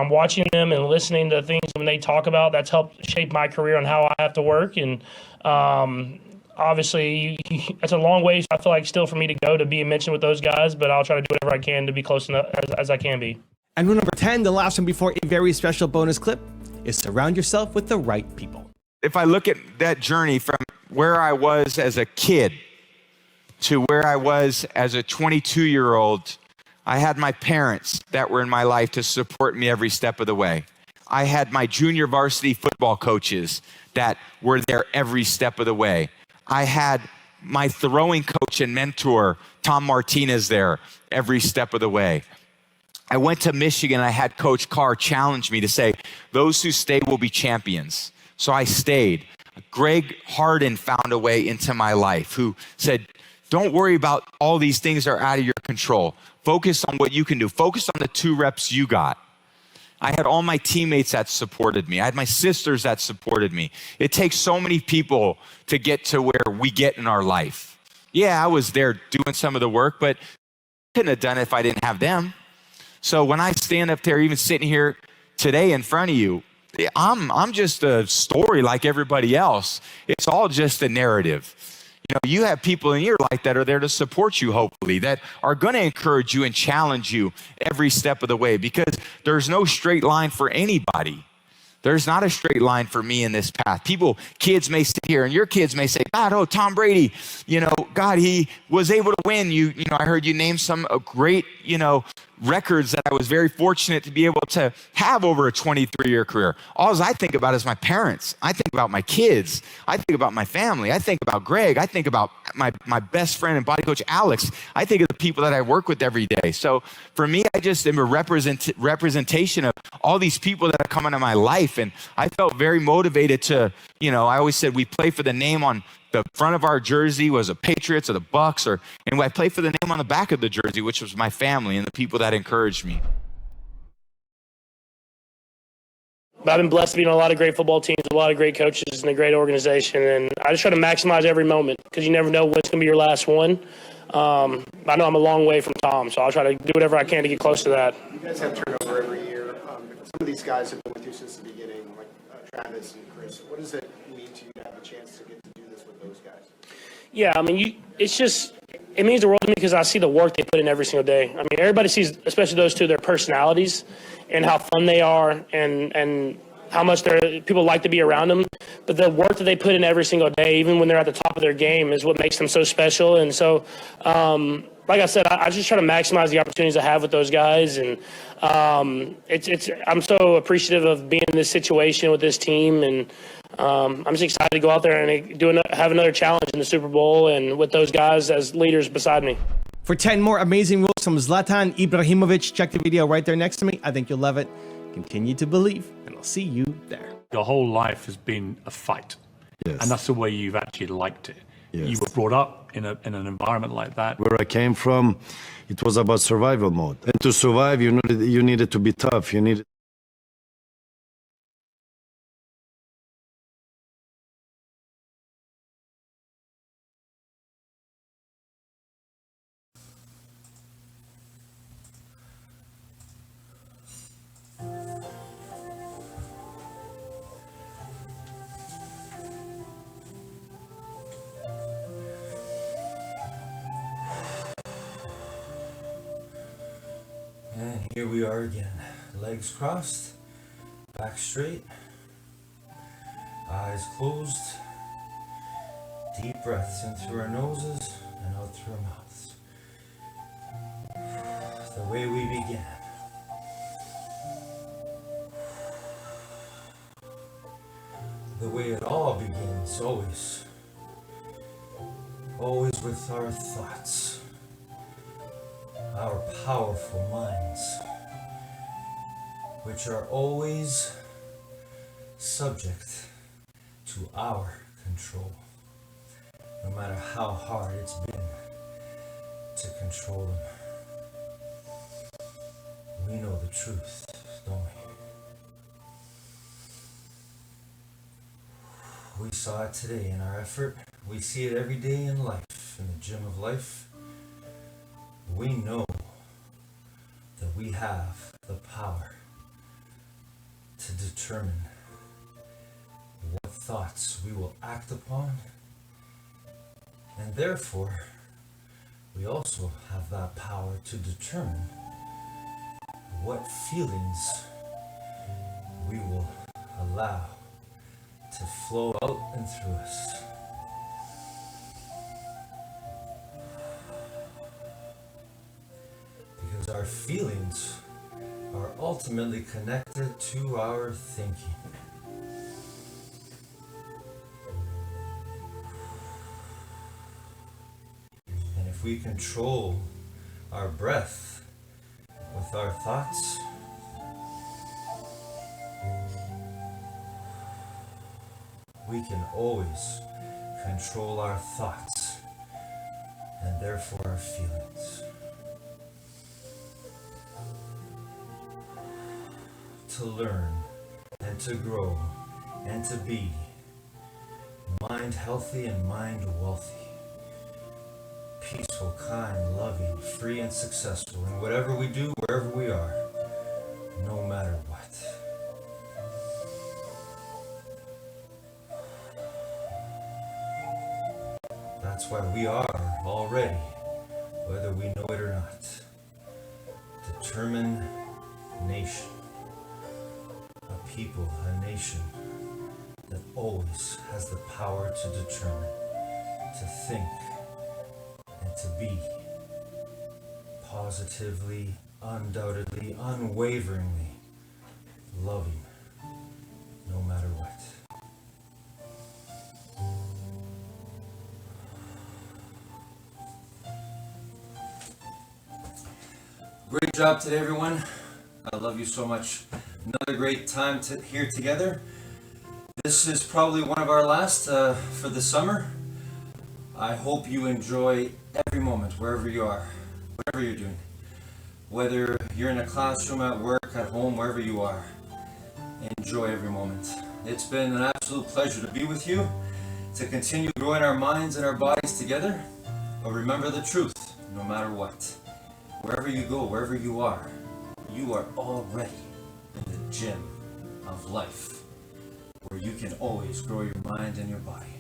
watching them and listening to things when they talk about, that's helped shape my career on how I have to work. And obviously, it's a long way, I feel like, still for me to go to be mentioned with those guys, but I'll try to do whatever I can to be close enough as I can be. And rule number 10, the last one before a very special bonus clip, is surround yourself with the right people. If I look at that journey from where I was as a kid to where I was as a 22-year-old, I had my parents that were in my life to support me every step of the way. I had my junior varsity football coaches that were there every step of the way. I had my throwing coach and mentor, Tom Martinez, there every step of the way. I went to Michigan. I had Coach Carr challenge me to say, those who stay will be champions. So I stayed. Greg Harden found a way into my life who said, don't worry about all these things that are out of your control. Focus on what you can do. Focus on the 2 reps you got. I had all my teammates that supported me. I had my sisters that supported me. It takes so many people to get to where we get in our life. Yeah, I was there doing some of the work, but I couldn't have done it if I didn't have them. So when I stand up there, even sitting here today in front of you, I'm just a story like everybody else. It's all just a narrative. You know, you have people in your life that are there to support you, hopefully, that are going to encourage you and challenge you every step of the way, because there's no straight line for anybody. There's not a straight line for me in this path. Kids may sit here, and your kids may say, God, oh, Tom Brady, God, he was able to win. I heard you name some great, records that I was very fortunate to be able to have over a 23-year career. All I think about is my parents. I think about my kids. I think about my family. I think about Greg. I think about my best friend and body coach, Alex. I think of the people that I work with every day. So for me, I just am a representation of all these people that have come into my life. And I felt very motivated to, I always said we play for the name on the front of our jersey was the Patriots or the Bucks, and I played for the name on the back of the jersey, which was my family and the people that encouraged me. I've been blessed to be on a lot of great football teams, a lot of great coaches, and a great organization. And I just try to maximize every moment, because you never know what's going to be your last one. I know I'm a long way from Tom, so I'll try to do whatever I can to get close to that. You guys have turnover every year. Some of these guys have been with you since the beginning, like Travis and Chris. What does it mean to you to have the chance to get to do this with those guys? Yeah, I mean, it means the world to me, because I see the work they put in every single day. I mean, everybody sees, especially those two, their personalities and how fun they are and how much people like to be around them. But the work that they put in every single day, even when they're at the top of their game, is what makes them so special. And so, like I said, I just try to maximize the opportunities I have with those guys. And I'm so appreciative of being in this situation with this team. And I'm just excited to go out there and have another challenge in the Super Bowl and with those guys as leaders beside me. For 10 more amazing rules from Zlatan Ibrahimovic, check the video right there next to me. I think you'll love it. Continue to believe, and I'll see you there. Your whole life has been a fight. Yes. And that's the way you've actually liked it. Yes. You were brought up in an environment like that. Where I came from, it was about survival mode. And to survive, you needed to be tough. You needed And here we are again. Legs crossed, back straight, eyes closed. Deep breaths in through our noses and out through our mouths. The way we began. The way it all begins, always. Always with our thoughts. Our powerful minds, which are always subject to our control, no matter how hard it's been to control them. We know the truth, don't we? We saw it today in our effort. We see it every day in life, in the gym of life. We know that we have the power to determine what thoughts we will act upon, and therefore we also have that power to determine what feelings we will allow to flow out and through us. Because our feelings are ultimately connected to our thinking. And if we control our breath with our thoughts, we can always control our thoughts and therefore our feelings. To learn and to grow and to be mind healthy and mind wealthy, peaceful, kind, loving, free and successful in whatever we do, wherever we are, no matter what. That's why we are already, whether we know it or not, determined nation. A people, a nation that always has the power to determine, to think, and to be positively, undoubtedly, unwaveringly loving, no matter what. Great job today, everyone. I love you so much. Another great time here together. This is probably one of our last for the summer. I hope you enjoy every moment, wherever you are, whatever you're doing. Whether you're in a classroom, at work, at home, wherever you are. Enjoy every moment. It's been an absolute pleasure to be with you, to continue growing our minds and our bodies together. But remember the truth, no matter what. Wherever you go, wherever you are already in the gym of life, where you can always grow your mind and your body.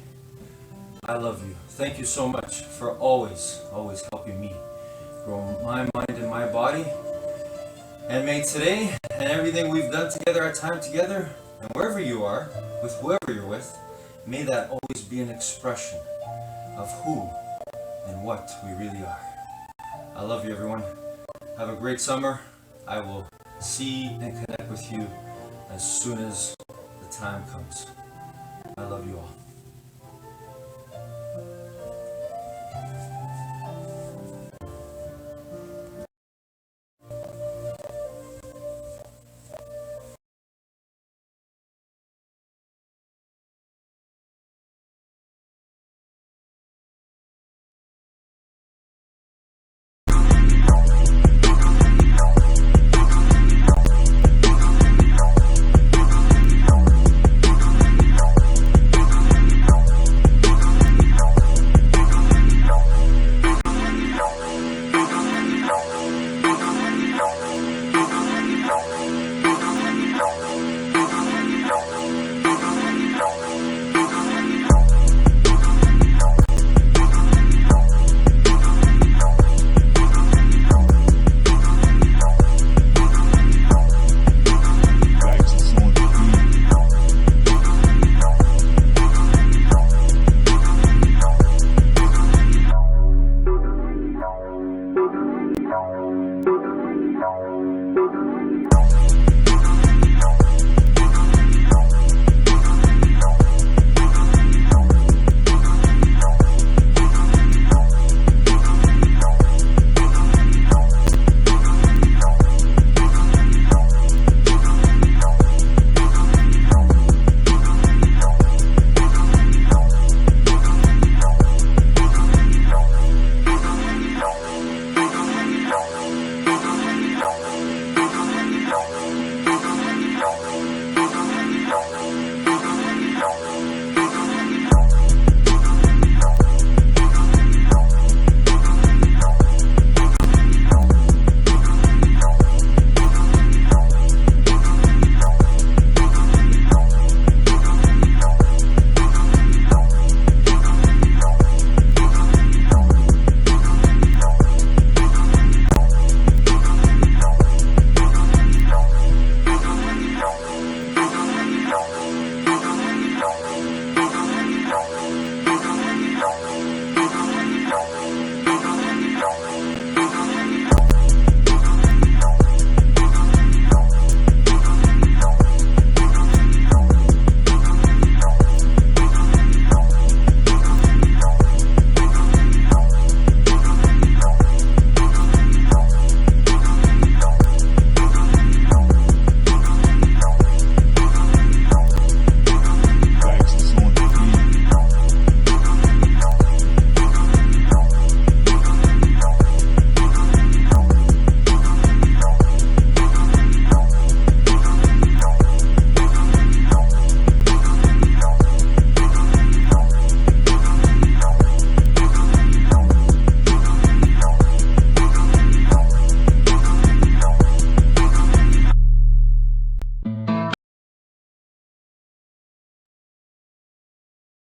I love you. Thank you so much for always helping me grow my mind and my body. And may today and everything we've done together, our time together, and wherever you are, with whoever you're with, may that always be an expression of who and what we really are. I love you, everyone. Have a great summer. I will see and connect with you as soon as the time comes. I love you all.